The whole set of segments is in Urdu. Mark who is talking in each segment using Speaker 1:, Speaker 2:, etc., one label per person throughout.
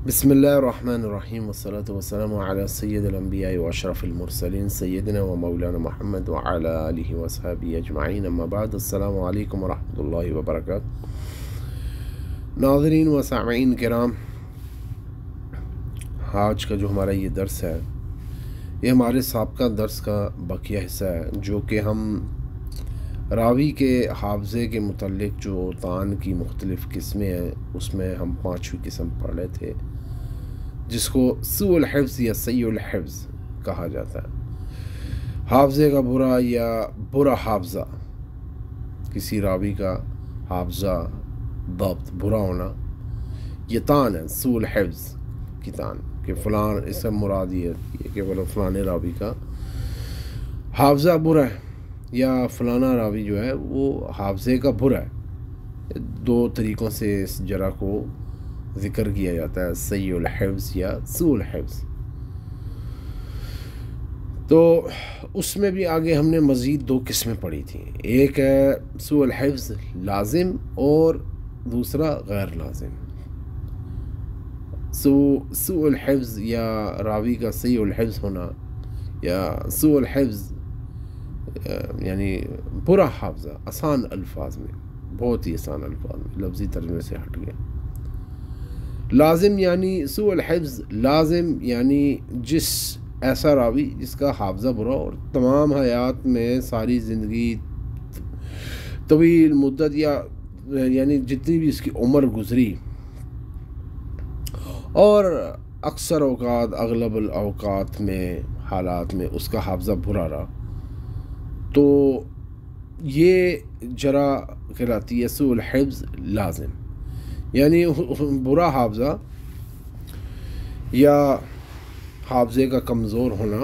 Speaker 1: بسم الله الرحمن الرحيم والصلاة والسلام على سيد الأنبياء وأشرف المرسلين سيدنا ومولانا محمد وعلى آله وصحبه أجمعين أما بعد السلام عليكم ورحمة الله وبركاته. ناظرین و سامعین کرام، آج کا جو ہمارا یہ درس ہے یہ ہمارے سابقہ درس کا بقیہ حصہ ہے، جو کہ ہم راوی کے حافظے کے متعلق جو طعن کی مختلف قسمیں ہیں اس میں ہم 5ویں قسم پڑھ رہے تھے، جس کو سوء الحفظ یا سیء الحفظ کہا جاتا ہے۔ حافظے کا برا یا برا حافظہ، کسی راوی کا حافظہ ضبط برا ہونا، یہ طعن ہے، سوء الحفظ کی طعن، کہ فلان اس سے مراد یہ کہ فلاں راوی کا حافظہ برا ہے یا فلانا راوی جو ہے وہ حافظے کا برا ہے۔ دو طریقوں سے اس جرح کو ذکر کیا جاتا ہے، سیء الحفظ یا سوء الحفظ۔ تو اس میں بھی آگے ہم نے مزید 2 قسمیں پڑھی تھیں، ایک ہے سوء الحفظ لازم اور دوسرا غیر لازم۔ سوء الحفظ یا راوی کا سیء الحفظ ہونا یا سوء الحفظ یعنی برا حافظہ، آسان الفاظ میں، بہت ہی آسان الفاظ میں، لفظی ترجمے سے ہٹ گیا۔ لازم یعنی سوء الحفظ لازم یعنی جس ایسا راوی جس کا حافظہ برا اور تمام حیات میں ساری زندگی طویل مدت یعنی جتنی بھی اس کی عمر گزری اور اکثر اوقات اغلب الاوقات میں حالات میں اس کا حافظہ برا رہا، تو یہ جرح کہلاتی ہے سوء الحفظ لازم، یعنی برا حافظہ یا حافظے کا کمزور ہونا،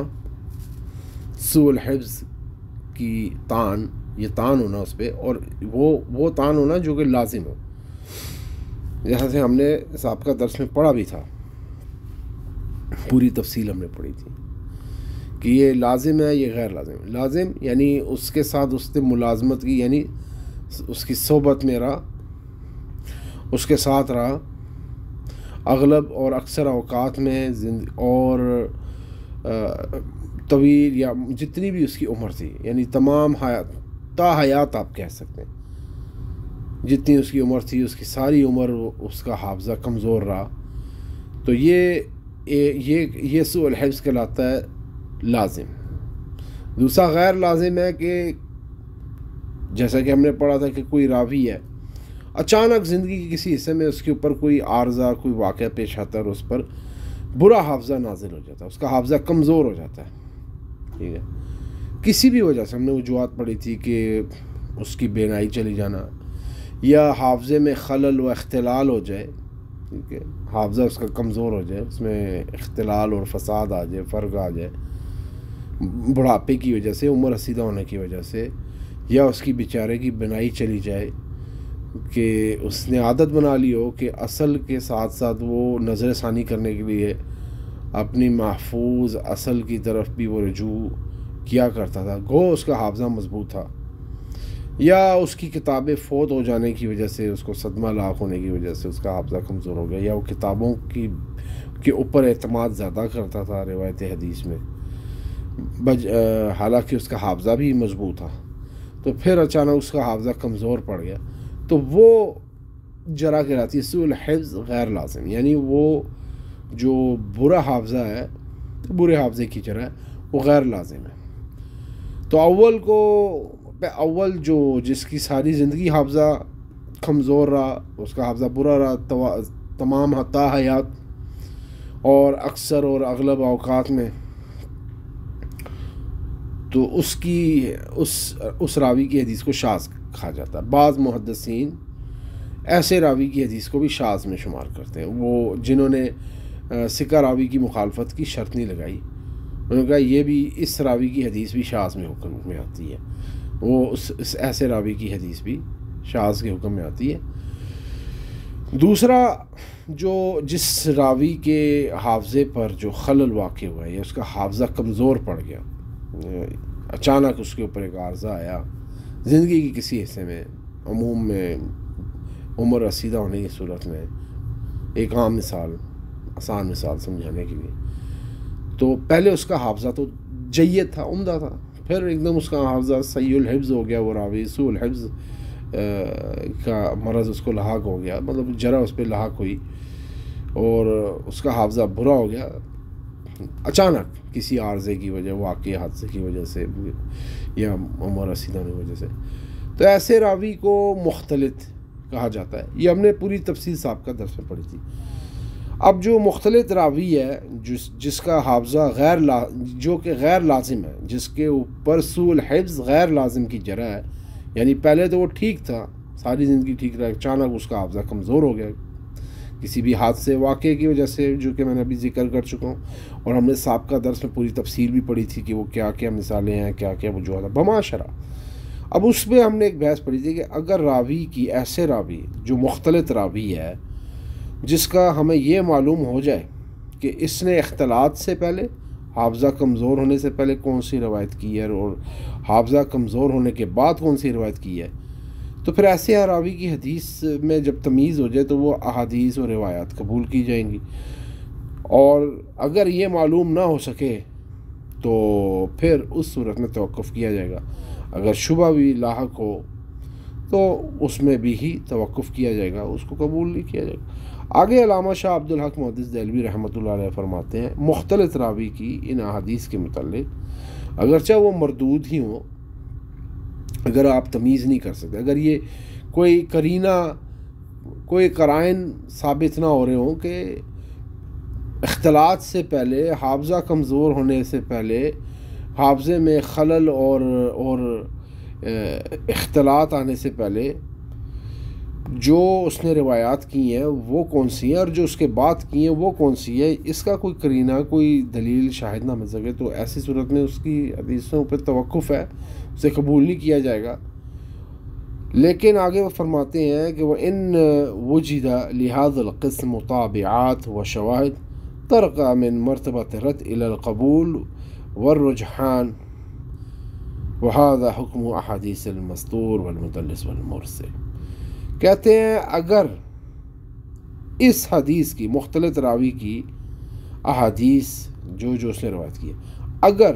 Speaker 1: سوء الحفظ کی طعن، یہ طعن ہونا اس پہ، اور وہ طعن ہونا جو کہ لازم ہو، جیسا سے ہم نے سابقہ درس میں پڑھا بھی تھا، پوری تفصیل ہم نے پڑھی تھی کہ یہ لازم ہے، یہ غیر لازم ہے۔ لازم یعنی اس کے ساتھ اس نے ملازمت کی، یعنی اس کی صحبت میں رہا، اس کے ساتھ رہا اغلب اور اکثر اوقات میں، اور طویل یا جتنی بھی اس کی عمر تھی، یعنی تمام تا حیات آپ کہہ سکتے ہیں، جتنی اس کی عمر تھی اس کی ساری عمر اس کا حافظہ کمزور رہا، تو یہ سوء الحفظ کہلاتا ہے لازم۔ دوسرا غیر لازم ہے کہ جیسا کہ ہم نے پڑھا تھا کہ کوئی راوی ہے، اچانک زندگی کے کسی حصے میں اس کے اوپر کوئی عارضہ، کوئی واقعہ پیش آتا ہے اور اس پر برا حافظہ نازل ہو جاتا ہے، اس کا حافظہ کمزور ہو جاتا ہے، ٹھیک ہے، کسی بھی وجہ سے۔ ہم نے وجوہات پڑھی تھی کہ اس کی بینائی چلی جانا یا حافظے میں خلل و اختلال ہو جائے، ٹھیک ہے، حافظہ اس کا کمزور ہو جائے، اس میں اختلال اور فساد آ جائے، فرق آ جائے بڑھاپے کی وجہ سے، عمر رسیدہ ہونے کی وجہ سے، یا اس کی بیچارے کی بنائی چلی جائے کہ اس نے عادت بنا لی ہو کہ اصل کے ساتھ ساتھ وہ نظر ثانی کرنے کے لیے اپنی محفوظ اصل کی طرف بھی وہ رجوع کیا کرتا تھا، گو اس کا حافظہ مضبوط تھا، یا اس کی کتابیں فوت ہو جانے کی وجہ سے، اس کو صدمہ لاحق ہونے کی وجہ سے اس کا حافظہ کمزور ہو گیا، یا وہ کتابوں کے اوپر اعتماد زیادہ کرتا تھا روایت حدیث میں، حالانکہ اس کا حافظہ بھی مضبوط تھا، تو پھر اچانک اس کا حافظہ کمزور پڑ گیا، تو وہ جرح کہلاتی ہے سوء الحفظ غیر لازم، یعنی وہ جو برا حافظہ ہے، برے حافظے کی جرح ہے، وہ غیر لازم ہے۔ تو اول جو جس کی ساری زندگی حافظہ کمزور رہا، اس کا حافظہ برا رہا تمام تا حیات اور اکثر اور اغلب اوقات میں، تو اس راوی کی حدیث کو شاذ کہا جاتا ہے۔ بعض محدثین ایسے راوی کی حدیث کو بھی شاذ میں شمار کرتے ہیں، وہ جنہوں نے ثقہ راوی کی مخالفت کی شرط نہیں لگائی، انہوں نے کہا یہ بھی اس راوی کی حدیث بھی شاذ میں حکم میں آتی ہے، وہ اس ایسے راوی کی حدیث بھی شاذ کے حکم میں آتی ہے۔ دوسرا، جس راوی کے حافظے پر جو خلل واقع ہوا ہے یا اس کا حافظہ کمزور پڑ گیا، اچانک اس کے اوپر ایک عارضہ آیا زندگی کی کسی حصے میں، عموم میں عمر رسیدہ ہونے کی صورت میں، ایک عام مثال آسان مثال سمجھانے کے لیے. تو پہلے اس کا حافظہ تو جید تھا، عمدہ تھا، پھر ایک دم اس کا حافظہ سیء الحفظ ہو گیا، وہ راوی سوء الحفظ کا مرض اس کو لاحق ہو گیا، مطلب جرح اس پہ لاحق ہوئی اور اس کا حافظہ برا ہو گیا اچانک کسی عارضے کی وجہ، واقعی حادثے کی وجہ سے یا عمر رسیدہ کی وجہ سے. تو ایسے راوی کو مختلط کہا جاتا ہے. یہ ہم نے پوری تفصیل سابقہ درس میں پڑھی تھی. اب جو مختلط راوی ہے جس کا حافظہ جو کہ غیر لازم ہے، جس کے اوپر سوء الحفظ غیر لازم کی جرح ہے، یعنی پہلے تو وہ ٹھیک تھا، ساری زندگی ٹھیک رہا، اچانک اس کا حافظہ کمزور ہو گیا کسی بھی حادثے واقعے کی وجہ سے، جو کہ میں نے ابھی ذکر کر چکا ہوں، اور ہم نے سابقہ درس میں پوری تفصیل بھی پڑھی تھی کہ وہ کیا کیا مثالیں ہیں، کیا کیا وجوہات ہیں بمعاشرہ. اب اس میں ہم نے ایک بحث پڑھی تھی کہ اگر راوی کی ایسے راوی جو مختلط راوی ہے، جس کا ہمیں یہ معلوم ہو جائے کہ اس نے اختلاط سے پہلے، حافظہ کمزور ہونے سے پہلے کون سی روایت کی ہے اور حافظہ کمزور ہونے کے بعد کون سی روایت کی ہے، تو پھر ایسے راوی کی حدیث میں جب تمیز ہو جائے تو وہ احادیث اور روایات قبول کی جائیں گی. اور اگر یہ معلوم نہ ہو سکے تو پھر اس صورت میں توقف کیا جائے گا. اگر شبہ بھی لاحق ہو تو اس میں بھی ہی توقف کیا جائے گا، اس کو قبول نہیں کیا جائے گا. آگے علامہ شاہ عبدالحق محدث دہلوی رحمۃ اللہ علیہ فرماتے ہیں مختلط راوی کی ان احادیث کے متعلق اگرچہ وہ مردود ہی ہوں، اگر آپ تمیز نہیں کر سکتے، اگر یہ کوئی قرینہ، کوئی قرائن ثابت نہ ہو رہے ہوں کہ اختلاط سے پہلے، حافظہ کمزور ہونے سے پہلے، حافظے میں خلل اور اختلاط آنے سے پہلے جو اس نے روایات کی ہیں وہ کون سی ہیں اور جو اس کے بعد کی ہیں وہ کون سی ہے، اس کا کوئی قرینہ، کوئی دلیل شاہد نہ مل سکے تو ایسی صورت میں اس کی حدیثوں پہ توقف ہے، اسے قبول نہیں کیا جائے گا. لیکن آگے وہ فرماتے ہیں کہ وہ ان وجد لهذا القسم مطابعات و شواہد ترقى من مرتبة الرد الى القبول والرجحان وهذا حکم احادیث المستور والمدلس والمرسل. کہتے ہیں اگر اس حدیث کی، مختلط راوی کی احادیث جو اس نے روایت کی ہے، اگر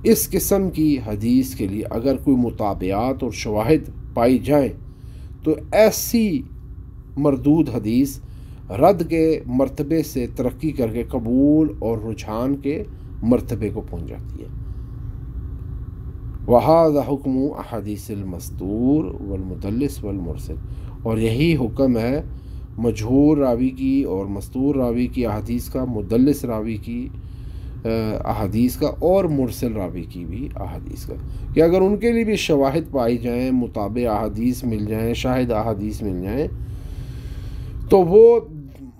Speaker 1: اس قسم کی حدیث کے لیے اگر کوئی مطابعات اور شواہد پائی جائیں تو ایسی مردود حدیث رد کے مرتبے سے ترقی کر کے قبول اور رجحان کے مرتبے کو پہنچ جاتی ہے. وَهَذَا حُكْمُ أَحَادِيثِ الْمَسْطُورِ وَالْمُدَلِّسِ وَالْمُرْسِلِ. اور یہی حکم ہے مجہور راوی کی اور مستور راوی کی احادیث کا، مدلس راوی کی احادیث کا اور مرسل راوی کی بھی احادیث کا، کہ اگر ان کے لیے بھی شواہد پائی جائیں، مطابع احادیث مل جائیں، شاہد احادیث مل جائیں، تو وہ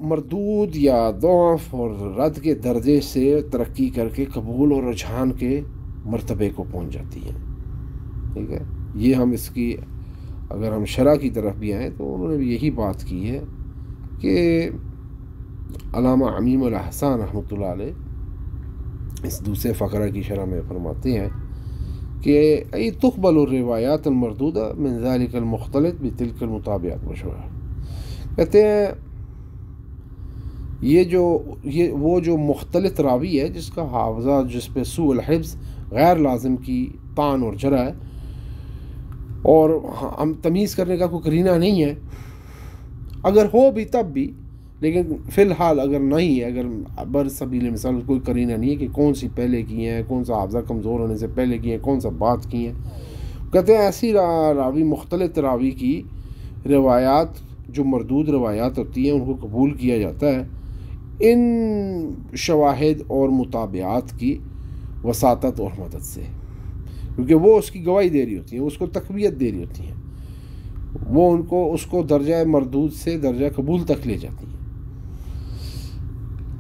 Speaker 1: مردود یا ضعف اور رد کے درجے سے ترقی کر کے قبول اور رجحان کے مرتبے کو پہنچ جاتی ہیں. ٹھیک ہے، یہ ہم اس کی اگر ہم شرح کی طرف بھی آئیں تو انہوں نے بھی یہی بات کی ہے کہ علامہ عمیم الاحسان رحمۃ اللہ علیہ اس دوسرے فقرہ کی شرح میں فرماتے ہیں کہ ای تقبل الروایات المردودہ من ذلك المختلط بتلك المطابعات وشواہد. کہتے ہیں وہ جو مختلط راوی ہے جس کا حافظہ، جس پہ سوء الحفظ غیر لازم کی طعن اور جرح ہے اور ہم تمیز کرنے کا کوئی قرینہ نہیں ہے، اگر ہو بھی تب بھی، لیکن فی الحال اگر نہیں ہے، اگر برسبیل مثال کوئی قرینہ نہیں ہے کہ کون سی پہلے کی ہیں، کون سا حافظہ کمزور ہونے سے پہلے کی ہیں، کون سا بعد کی ہیں، کہتے ہیں ایسی راوی، مختلط راوی کی روایات جو مردود روایات ہوتی ہیں ان کو قبول کیا جاتا ہے ان شواہد اور مطابعات کی وساطت اور مدد سے، کیونکہ وہ اس کی گواہی دے رہی ہوتی ہیں، اس کو تقویت دے رہی ہوتی ہیں، وہ اس کو درجہ مردود سے درجہ قبول تک لے جاتی ہیں.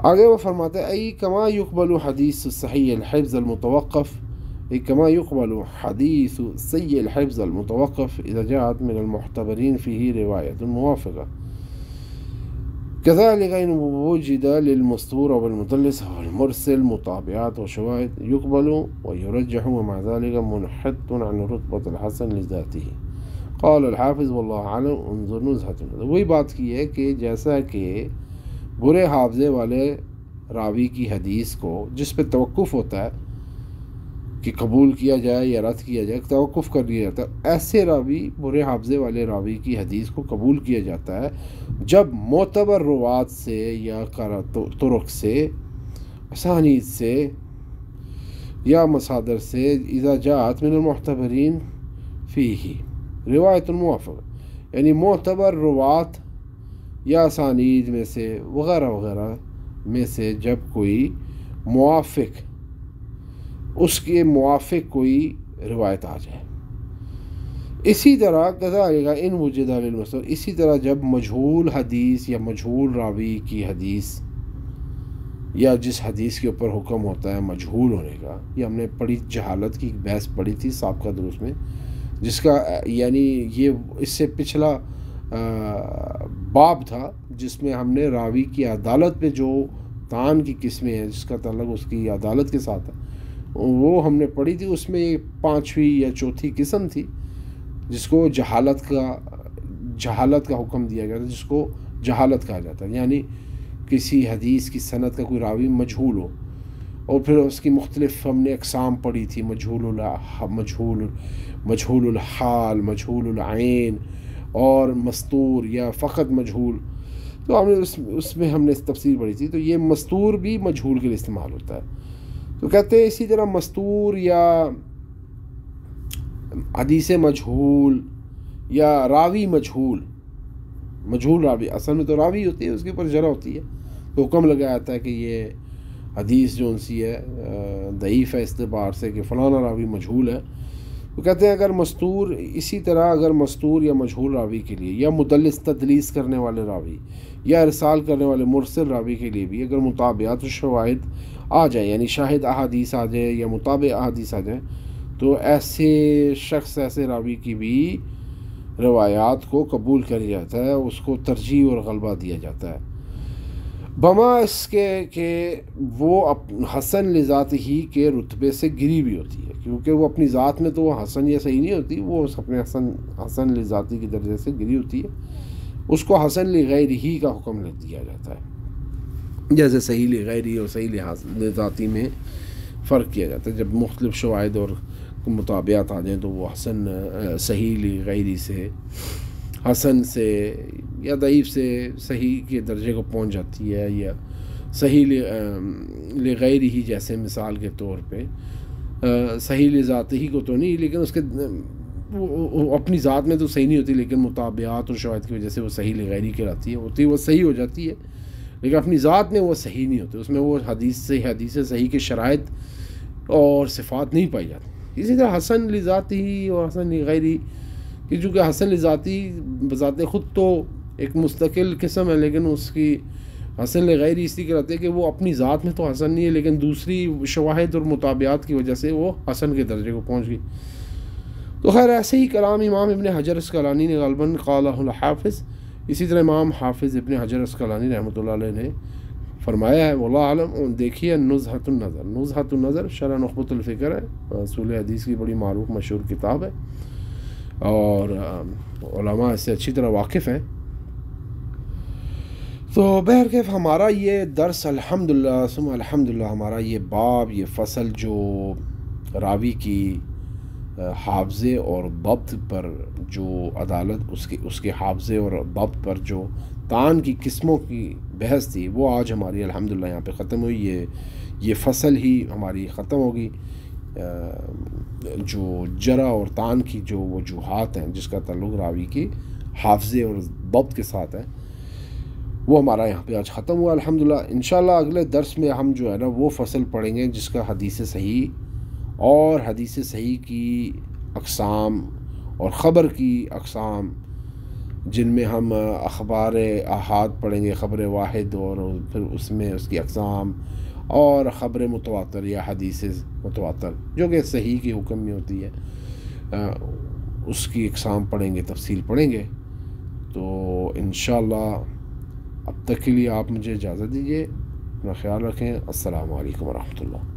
Speaker 1: آگے وہ فرماتے ہیں ای کما یقبل حدیث صحیح الحفظ المتوقف، ای کما یقبل حدیث سیء الحفظ المتوقف اذا جاءت من المحتبرین فیہ روایت موافقہ كذلك إن وجد للمستور والمدلس والمرسل مطابعات وشواهد يقبل ويرجح ومع ذلك منحط عن رتبة الحسن لذاته. قال الحافظ والله أعلم انظر نزهة. وہی بات کی ہے کہ جیسا کہ برے حافظے والے راوی کی حدیث کو جس پہ توقف ہوتا ہے کہ قبول کیا جائے یا رد کیا جائے، توقف کر لیا جاتا ہے، ایسے راوی، برے حافظے والے راوی کی حدیث کو قبول کیا جاتا ہے جب معتبر روات سے یا طرق سے، اسانید سے یا مصادر سے، اذا جاءت من المعتبرین فیہ روایت الموافق، یعنی معتبر روات یا اسانید میں سے وغیرہ وغیرہ میں سے جب کوئی موافق، اس کے موافق کوئی روایت آ جائے۔ اسی طرح کذالک ان وجد للمستور، اسی طرح جب مجہول حدیث یا مجہول راوی کی حدیث یا جس حدیث کے اوپر حکم ہوتا ہے مجہول ہونے کا، یہ ہم نے پڑھی، جہالت کی بحث پڑھی تھی سابقہ دروس میں، جس کا یعنی یہ اس سے پچھلا باب تھا جس میں ہم نے راوی کی عدالت پہ جو طعن کی قسمیں ہیں جس کا تعلق اس کی عدالت کے ساتھ ہے وہ ہم نے پڑھی تھی۔ اس میں یہ پانچویں یا چوتھی قسم تھی جس کو جہالت کا حکم دیا گیا تھا، جس کو جہالت کہا جاتا ہے، یعنی کسی حدیث کی سند کا کوئی راوی مجہول ہو، اور پھر اس کی مختلف ہم نے اقسام پڑھی تھی، مجہول الحال، مجہول العین اور مستور یا فقط مجہول، تو ہم نے اس میں ہم نے تفصیل پڑھی تھی۔ تو یہ مستور بھی مجہول کے لیے استعمال ہوتا ہے، تو کہتے ہیں اسی طرح مستور یا حدیث مجہول یا راوی مجہول راوی، اصل میں تو راوی ہوتی ہے، اس کے اوپر جرح ہوتی ہے، تو حکم لگایا جاتا ہے کہ یہ حدیث جو ان سی ہے ضعیف ہے اس اعتبار سے کہ فلانا راوی مجہول ہے، تو کہتے ہیں اگر مستور، اسی طرح اگر مستور یا مجہول راوی کے لیے، یا مدلس تدلیس کرنے والے راوی یا ارسال کرنے والے مرسل راوی کے لیے بھی اگر مطابعات و شواہد آ جائیں، یعنی شاہد احادیث آ جائے یا مطابع احادیث آ جائیں، تو ایسے شخص، ایسے راوی کی بھی روایات کو قبول کر لیا جاتا ہے، اس کو ترجیح اور غلبہ دیا جاتا ہے، بما اس کے کہ وہ حسن لذات ہی کے رتبے سے گری بھی ہوتی ہے، کیونکہ وہ اپنی ذات میں تو وہ حسن یا صحیح نہیں ہوتی، وہ اپنے حسن لذاتی کے درجے سے گری ہوتی ہے، اس کو حسن لغیر ہی کا حکم دیا جاتا ہے، جیسے صحیح لغیری اور صحیح لذاتی میں فرق کیا جاتا ہے، جب مختلف شواہد اور مطابعات آ جائیں تو وہ حسن صحیح لغیری سے، حسن سے یا ضعیف سے صحیح کے درجے کو پہنچ جاتی ہے، یا صحیح لغیری ہی، جیسے مثال کے طور پہ صحیح لذاتی ہی کو تو نہیں، لیکن اس کے وہ اپنی ذات میں تو صحیح نہیں ہوتی، لیکن مطابعات اور شواہد کی وجہ سے وہ صحیح لغیری کہلاتی ہے، وہ صحیح ہو جاتی ہے، لیکن اپنی ذات میں وہ صحیح نہیں ہوتی، اس میں وہ حدیث صحیح کے شرائط اور صفات نہیں پائی جاتی۔ اسی طرح حسن لذاتی اور حسن لغیری، کہ چونکہ حسن لذاتی بذات خود تو ایک مستقل قسم ہے، لیکن اس کی حسن لغیری اس لیے کہتے ہیں کہ وہ اپنی ذات میں تو حسن نہیں ہے، لیکن دوسری شواہد اور مطابعات کی وجہ سے وہ حسن کے درجے کو پہنچ گئی۔ تو خیر ایسے ہی کلام امام ابن حجر اسقلانی نے غالباً قالہ الحافظ، اسی طرح امام حافظ ابن حجر اسقلانی رحمۃ اللہ علیہ نے فرمایا ہے، واللہ عالم۔ دیکھیے نزہۃ النظر شرح نخبۃ الفکر ہے، اصول حدیث کی بڑی معروف مشہور کتاب ہے، اور علماء اس سے اچھی طرح واقف ہیں۔ تو بہرکیف ہمارا یہ درس الحمدللہ ثم الحمدللہ، ہمارا یہ باب، یہ فصل جو راوی کی حافظے اور ضبط پر جو عدالت، اس کے حافظے اور ضبط پر جو طعن کی قسموں کی بحث تھی، وہ آج ہماری الحمدللہ یہاں پہ ختم ہوئی۔ یہ فصل ہی ہماری ختم ہوگی۔ جو جرح اور طعن کی جو وجوہات ہیں جس کا تعلق راوی کی حافظے اور ضبط کے ساتھ ہے، وہ ہمارا یہاں پہ آج ختم ہوا الحمدللہ۔ انشاءاللہ اگلے درس میں ہم جو ہے نا وہ فصل پڑھیں گے جس کا حدیث صحیح اور حدیث صحیح کی اقسام اور خبر کی اقسام، جن میں ہم اخبار احاد پڑھیں گے، خبر واحد، اور پھر اس میں اس کی اقسام، اور خبر متواتر یا حدیث متواتر جو کہ صحیح کی حکم میں ہوتی ہے، اس کی اقسام پڑھیں گے، تفصیل پڑھیں گے۔ تو انشاءاللہ اب تک کے لیے آپ مجھے اجازت دیجیے، اپنا خیال رکھیں۔ السلام علیکم ورحمۃ اللہ۔